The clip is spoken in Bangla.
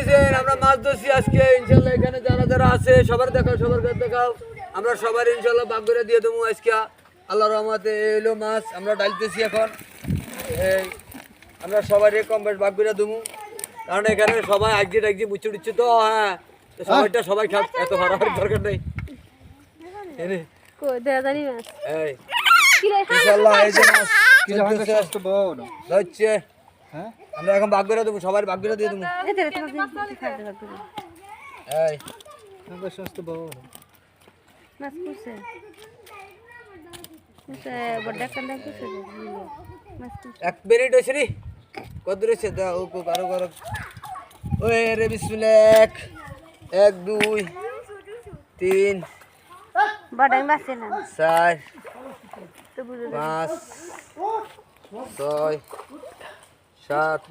দেখতেছেন আমরা মাছ ধরছি আজকে ইনশাল্লাহ এখানে যারা যারা আছে সবার দেখাও সবার কাছে দেখাও আমরা সবার ইনশাল্লাহ ভাগ করে দিয়ে দেবো আজকে আল্লাহ রহমতে এলো মাছ আমরা ডালতেছি এখন এই আমরা সবারই কম বেশ ভাগ করে দেবো কারণ এখানে সবাই আজকে টাকজি বুঝছে উঠছে তো হ্যাঁ তো সবাইটা সবাই খাপ এত হারাহারি দরকার নেই এই ইনশাল্লাহ এই যে মাছ হচ্ছে হ্যাঁ আমরা এখন ভাগ করে দেবো সবার ভাগ করে দিয়ে দেবো এই স্বাস্থ্য বড় এক মিনিট হয়েছে রে কত রয়েছে দাও কারো কারো ওই রে বিসমিল্লাহ এক এক দুই তিন চার পাঁচ ছয় সাত